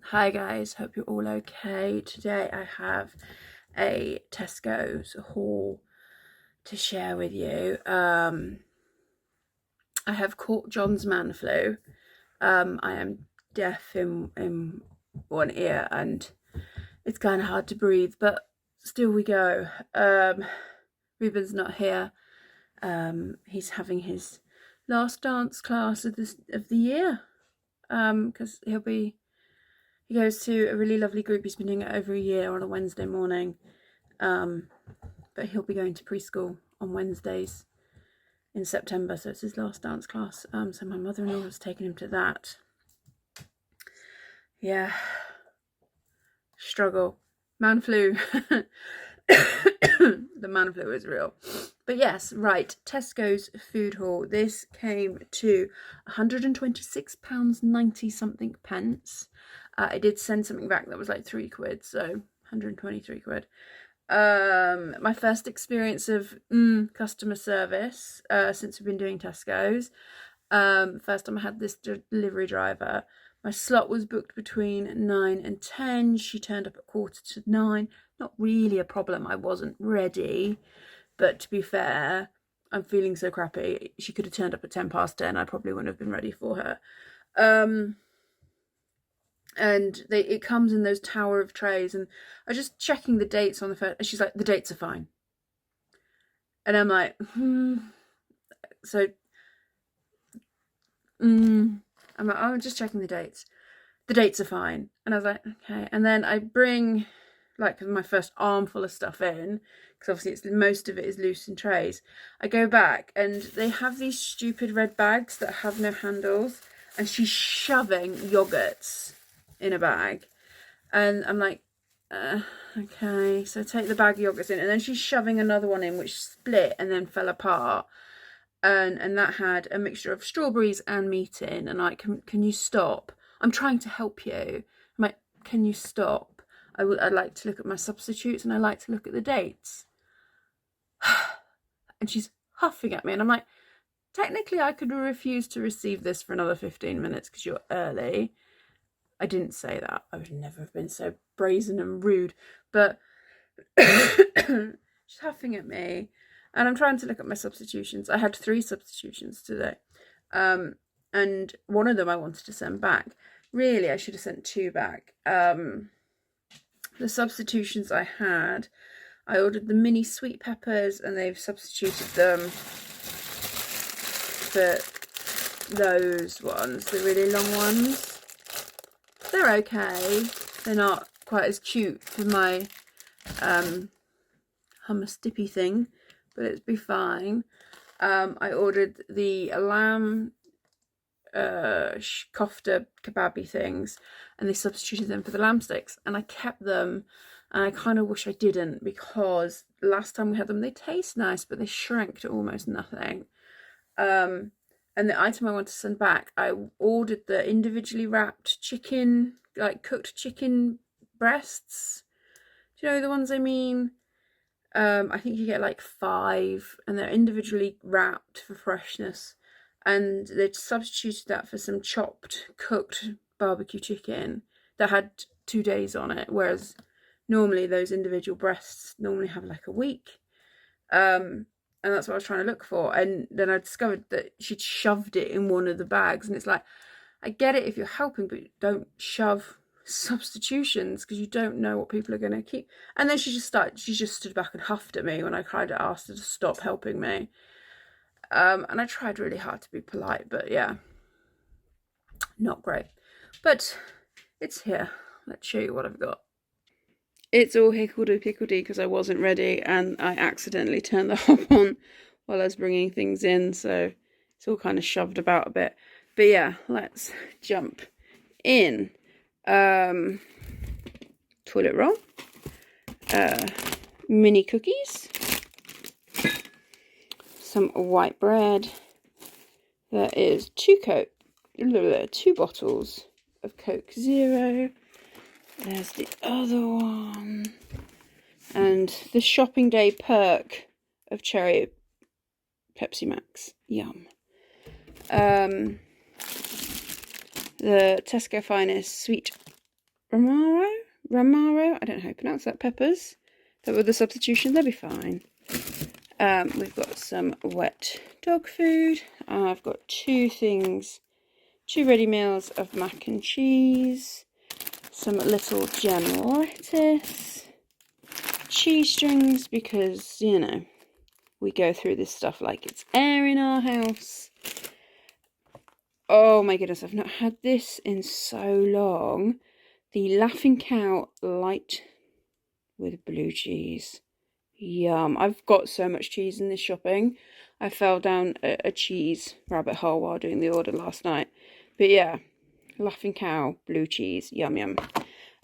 Hi guys, hope you're all okay. Today I have a Tesco's haul to share with you. I have caught John's man flu. I am deaf in one ear and it's kind of hard to breathe, but still we go. Ruben's not here. He's having his last dance class of the year, because he goes to a really lovely group. He's been doing it over a year on a Wednesday morning. But he'll be going to preschool on Wednesdays in September, so it's his last dance class. So my mother-in-law has taken him to that. Yeah. Struggle. Man flu. The man flu is real. But yes, right. Tesco's Food Haul. This came to £126.90 something pence. I did send something back that was like £3, so 123 quid. My first experience of customer service since we've been doing Tesco's. First time I had this delivery driver. My slot was booked between 9 and 10. She turned up at 9:15. Not really a problem. I wasn't ready. But to be fair, I'm feeling so crappy. She could have turned up at 10:10. I probably wouldn't have been ready for her. And it comes in those tower of trays, and I was just checking the dates on the first, and she's like, the dates are fine. And I'm like, so I'm like, oh, I'm just checking the dates. The dates are fine. And I was like, okay. And then I bring like my first armful of stuff in, because obviously most of it is loose in trays. I go back and they have these stupid red bags that have no handles, and she's shoving yogurts in a bag. And I'm like, okay. So I take the bag of yogurts in, and then she's shoving another one in which split and then fell apart. And that had a mixture of strawberries and meat in. And like, can you stop? I'm trying to help you. I'm like, can you stop? I'd like to look at my substitutes, and I like to look at the dates. And she's huffing at me, and I'm like, technically I could refuse to receive this for another 15 minutes because you're early. I didn't say that. I would never have been so brazen and rude. But she's huffing at me, and I'm trying to look at my substitutions. I had 3 substitutions today. And one of them I wanted to send back. Really, I should have sent 2 back. The substitutions I had, I ordered the mini sweet peppers, and they've substituted them for those ones, the really long ones. They're okay. They're not quite as cute for my hummus dippy thing, but it'd be fine. I ordered the lamb kofta kebabi things, and they substituted them for the lamb sticks, and I kept them, and I kind of wish I didn't, because last time we had them they taste nice, but they shrank to almost nothing. And the item I want to send back, I ordered the individually wrapped chicken, like cooked chicken breasts. Do you know the ones I mean? I think you get like 5, and they're individually wrapped for freshness. And they substituted that for some chopped, cooked barbecue chicken that had 2 days on it, whereas normally those individual breasts normally have like a week. And that's what I was trying to look for. And then I discovered that she'd shoved it in one of the bags, and it's like, I get it if you're helping, but don't shove substitutions, because you don't know what people are going to keep. And then she just stood back and huffed at me when I tried to ask her to stop helping me. And I tried really hard to be polite, but yeah, not great. But it's here. Let's show you what I've got. It's all hickledy-pickledy because I wasn't ready, and I accidentally turned the hob on while I was bringing things in, so it's all kind of shoved about a bit. But yeah, let's jump in. Toilet roll, mini cookies, some white bread. There is 2 bottles of Coke Zero. There's the other one. And the shopping day perk of cherry Pepsi Max. Yum. The Tesco Finest sweet Ramaro, I don't know how you pronounce that, peppers. That were the substitution, they'll be fine. We've got some wet dog food. I've got two ready meals of mac and cheese, some little gem lettuce, cheese strings, because, you know, we go through this stuff like it's air in our house. Oh my goodness, I've not had this in so long. The Laughing Cow light with blue cheese. Yum. I've got so much cheese in this shopping. I fell down a cheese rabbit hole while doing the order last night. But yeah, Laughing Cow, blue cheese, yum yum.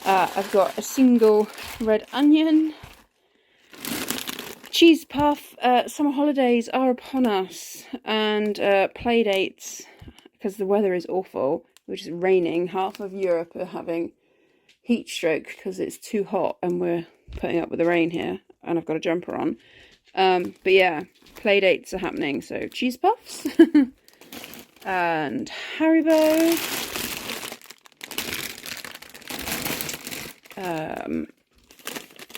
I've got a single red onion. Cheese puff. Summer holidays are upon us, and play dates, because the weather is awful, which is raining. Half of Europe are having heat stroke because it's too hot and we're putting up with the rain here, and I've got a jumper on. But yeah, play dates are happening, so cheese puffs and Haribo.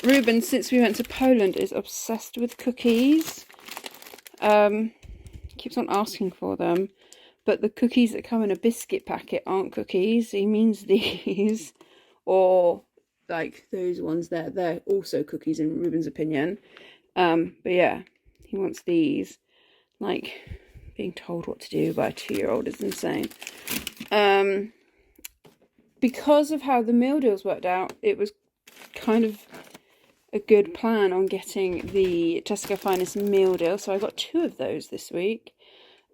Ruben, since we went to Poland, is obsessed with cookies. Keeps on asking for them, but the cookies that come in a biscuit packet aren't cookies. He means these, or like those ones there. They're also cookies in Ruben's opinion. But yeah, he wants these. Like, being told what to do by a 2-year-old is insane. Because of how the meal deals worked out, it was kind of a good plan on getting the Tesco Finest meal deal. So I got 2 of those this week.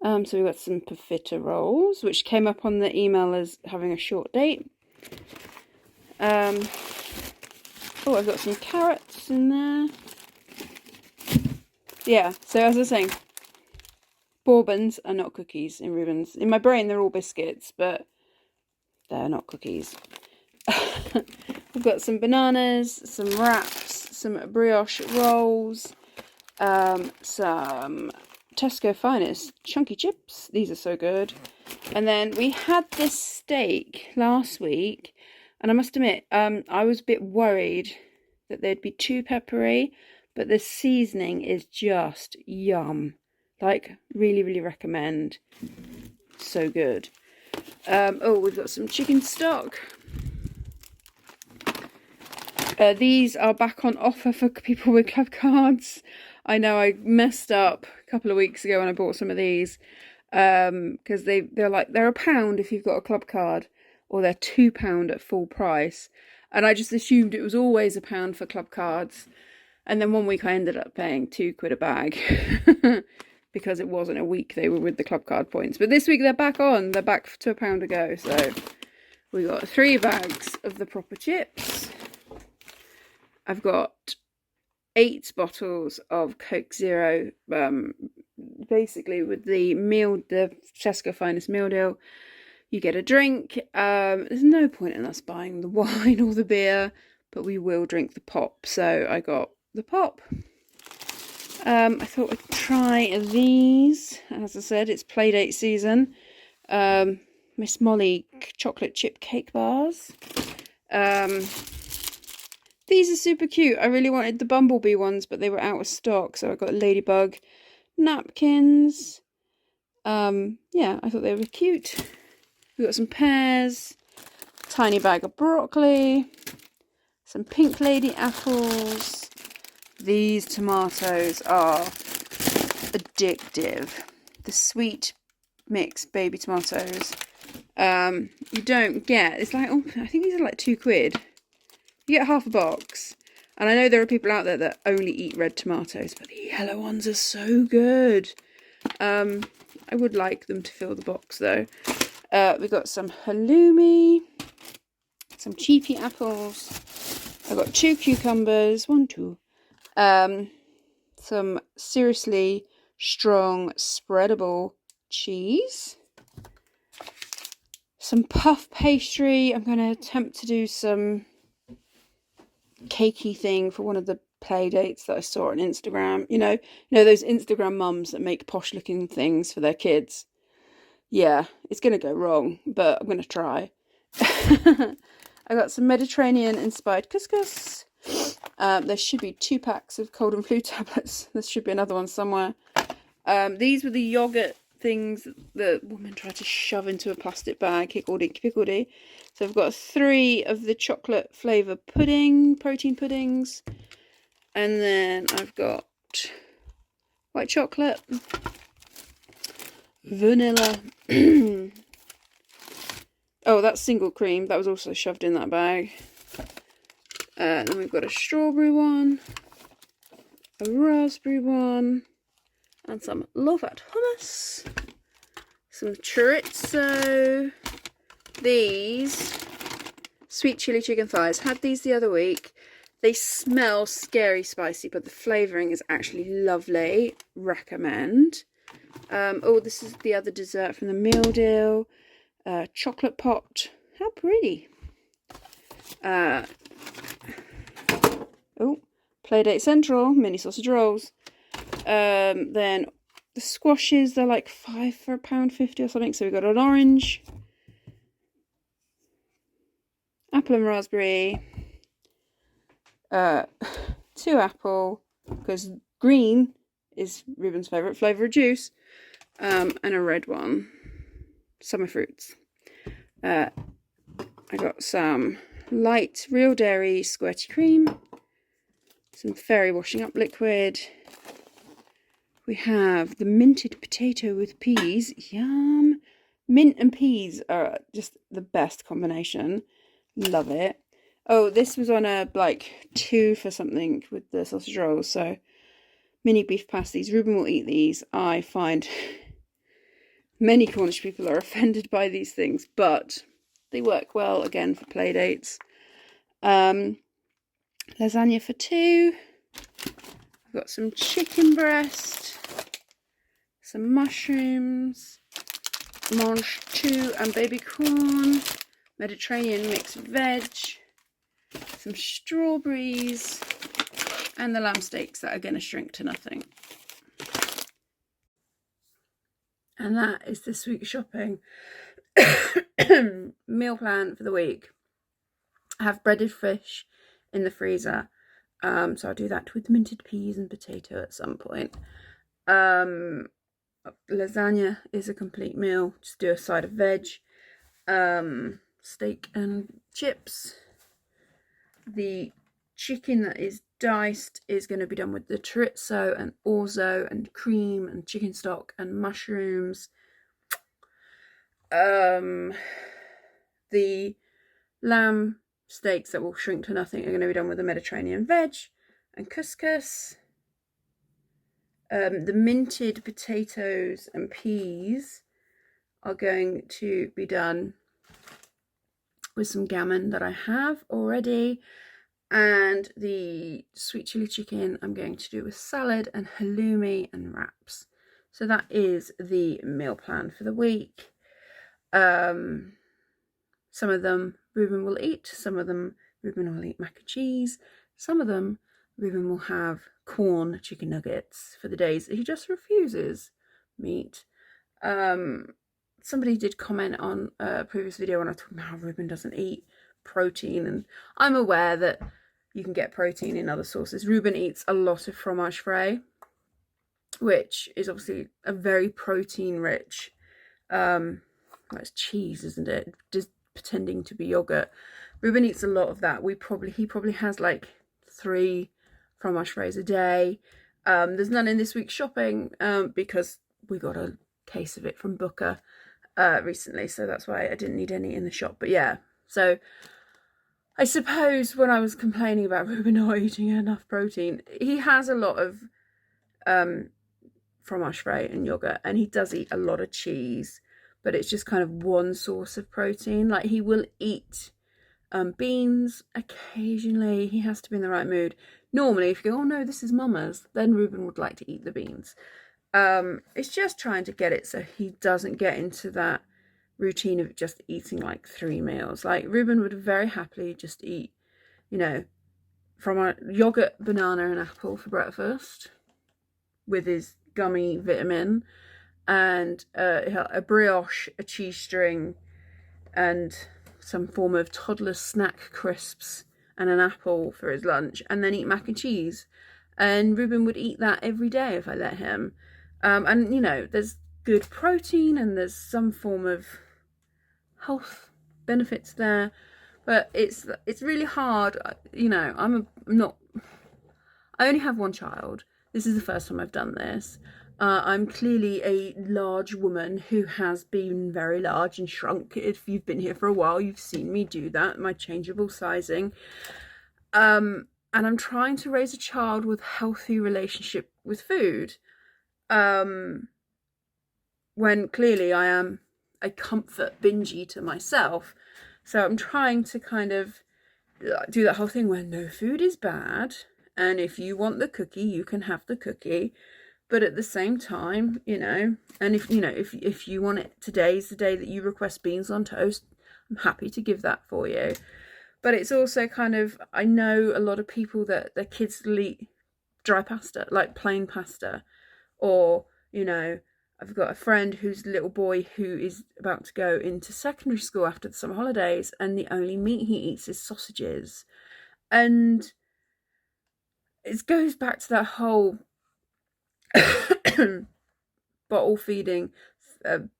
So we got some pofita rolls, which came up on the email as having a short date. Oh, I've got some carrots in there. Yeah, so as I was saying, bourbons are not cookies in Reuben's. In my brain, they're all biscuits, but they're not cookies. We've got some bananas, some wraps, some brioche rolls, some Tesco Finest chunky chips. These are so good. And then we had this steak last week, and I must admit, I was a bit worried that they'd be too peppery, but the seasoning is just yum. Like, really, really recommend. So good. Oh, we've got some chicken stock. These are back on offer for people with club cards. I know I messed up a couple of weeks ago when I bought some of these, because they're £1 if you've got a club card, or they're £2 at full price. And I just assumed it was always £1 for club cards. And then one week I ended up paying £2 a bag because it wasn't a week they were with the club card points. But this week they're back on. They're back to £1 a go. So we got 3 bags of the proper chips. I've got 8 bottles of Coke Zero. Basically, with the Tesco Finest meal deal, you get a drink. There's no point in us buying the wine or the beer, but we will drink the pop. So I got the pop. I thought I'd try these. As I said, it's Playdate season. Miss Molly chocolate chip cake bars. These are super cute. I really wanted the Bumblebee ones, but they were out of stock, so I got Ladybug napkins. Yeah, I thought they were cute. We got some pears, tiny bag of broccoli, some pink lady apples. These tomatoes are addictive. The sweet mixed baby tomatoes. You don't get, it's like, oh, I think these are like £2. You get half a box. And I know there are people out there that only eat red tomatoes, but the yellow ones are so good. I would like them to fill the box though. We've got some halloumi, some cheapy apples. I've got 2 cucumbers, 2. Some seriously strong spreadable cheese. Some puff pastry. I'm going to attempt to do some cakey thing for one of the play dates that I saw on Instagram. You know those Instagram mums that make posh looking things for their kids. Yeah, it's going to go wrong, but I'm going to try. I got some Mediterranean inspired couscous. There should be 2 packs of cold and flu tablets. There should be another one somewhere. These were the yogurt things the woman tried to shove into a plastic bag. Hickledy. So I've got 3 of the chocolate flavour protein puddings. And then I've got white chocolate, vanilla. Oh, that's single cream. That was also shoved in that bag. Then we've got a strawberry one, a raspberry one, and some low-fat hummus, some chorizo, these sweet chili chicken thighs. Had these the other week. They smell scary spicy, but the flavouring is actually lovely. Recommend. Oh, this is the other dessert from the meal deal. Chocolate pot. How pretty. Oh, Playdate Central, mini sausage rolls. Then the squashes, they're like 5 for £1.50 or something. So we've got an orange, apple and raspberry, 2 apple, because green is Ruben's favourite flavour of juice, and a red one, summer fruits. I got some light real dairy squirty cream, some fairy washing up liquid. We have the minted potato with peas. Yum! Mint and peas are just the best combination. Love it. Oh, this was on a like 2 for something with the sausage rolls. So mini beef pasties. Ruben will eat these. I find many Cornish people are offended by these things, but they work well again for play dates. Lasagna for 2. I've got some chicken breast, some mushrooms, mange 2 and baby corn, Mediterranean mixed veg, some strawberries, and the lamb steaks that are going to shrink to nothing. And that is this week's shopping. Meal plan for the week. I have breaded fish in the freezer. So I'll do that with minted peas and potato at some point. Lasagna is a complete meal. Just do a side of veg. Steak and chips. The chicken that is diced is going to be done with the chorizo and orzo and cream and chicken stock and mushrooms. The lamb steaks that will shrink to nothing are going to be done with the Mediterranean veg and couscous. The minted potatoes and peas are going to be done with some gammon that I have already. And the sweet chili chicken I'm going to do with salad and halloumi and wraps. So that is the meal plan for the week. Some of them Ruben will eat. Some of them Ruben will eat mac and cheese. Some of them Ruben will have corn chicken nuggets for the days that he just refuses meat. Somebody did comment on a previous video when I talked about how Ruben doesn't eat protein, and I'm aware that you can get protein in other sources. Ruben eats a lot of fromage frais, which is obviously a very protein rich, that's cheese, isn't it? Just pretending to be yogurt. Ruben eats a lot of that. He probably has like 3 fromage frais a day. There's none in this week's shopping because we got a case of it from Booker recently, so that's why I didn't need any in the shop. But yeah, so I suppose when I was complaining about Ruben not eating enough protein, he has a lot of fromage frais and yogurt, and he does eat a lot of cheese, but it's just kind of one source of protein. Like, he will eat beans occasionally. He has to be in the right mood. Normally, if you go, oh no, this is mama's, then Ruben would like to eat the beans. It's just trying to get it so he doesn't get into that routine of just eating like 3 meals. Like, Ruben would very happily just eat, from a yogurt, banana and apple for breakfast with his gummy vitamin, and a brioche, a cheese string, and some form of toddler snack crisps and an apple for his lunch, and then eat mac and cheese. And Ruben would eat that every day if I let him. And, you know, there's good protein and there's some form of health benefits there. But it's really hard. You know, I only have one child. This is the first time I've done this. I'm clearly a large woman who has been very large and shrunk. If you've been here for a while, you've seen me do that, my changeable sizing. And I'm trying to raise a child with a healthy relationship with food. When clearly I am a comfort binge eater myself. So I'm trying to kind of do that whole thing where no food is bad. And if you want the cookie, you can have the cookie. But at the same time, you know, and if you want it, today's the day that you request beans on toast, I'm happy to give that for you. But it's also kind of, I know a lot of people that their kids will eat dry pasta, like plain pasta. Or, you know, I've got a friend whose little boy who is about to go into secondary school after the summer holidays, and the only meat he eats is sausages. And it goes back to that whole bottle feeding,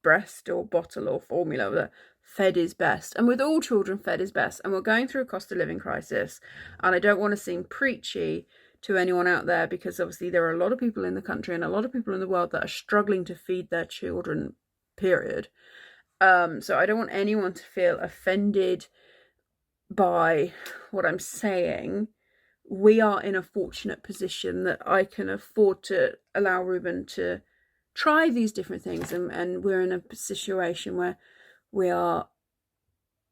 breast or bottle or formula, that fed is best. And with all children, fed is best. And we're going through a cost of living crisis, and I don't want to seem preachy to anyone out there, because obviously there are a lot of people in the country and a lot of people in the world that are struggling to feed their children, period. So I don't want anyone to feel offended by what I'm saying. We are in a fortunate position that I can afford to allow Ruben to try these different things, and we're in a situation where we are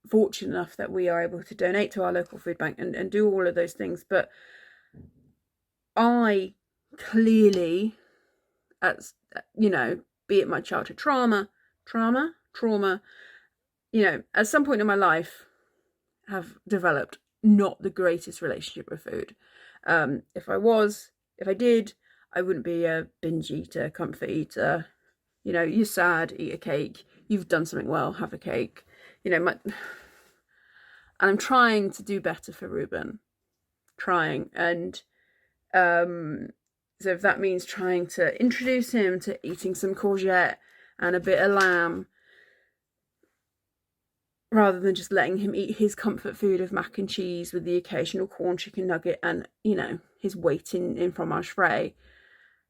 fortunate enough that we are able to donate to our local food bank and do all of those things. But I clearly, as you know, be it my childhood trauma, you know, at some point in my life have developed not the greatest relationship with food. If I did, I wouldn't be a binge eater, comfort eater. You know, you're sad, eat a cake. You've done something well, have a cake. You know, and I'm trying to do better for Ruben. Trying. And so if that means trying to introduce him to eating some courgette and a bit of lamb, rather than just letting him eat his comfort food of mac and cheese with the occasional corn chicken nugget and, you know, his weight in fromage frais.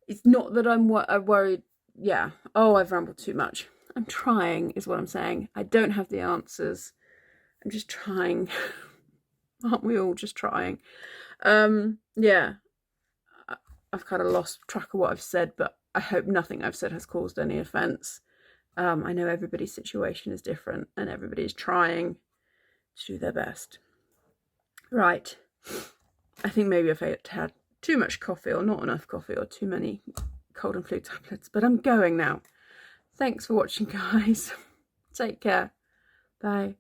It's not that I'm worried. Yeah. Oh, I've rambled too much. I'm trying, is what I'm saying. I don't have the answers. I'm just trying. Aren't we all just trying? Yeah. I've kind of lost track of what I've said, but I hope nothing I've said has caused any offence. I know everybody's situation is different and everybody's trying to do their best. Right. I think maybe I've had too much coffee or not enough coffee or too many cold and flu tablets, but I'm going now. Thanks for watching, guys. Take care. Bye.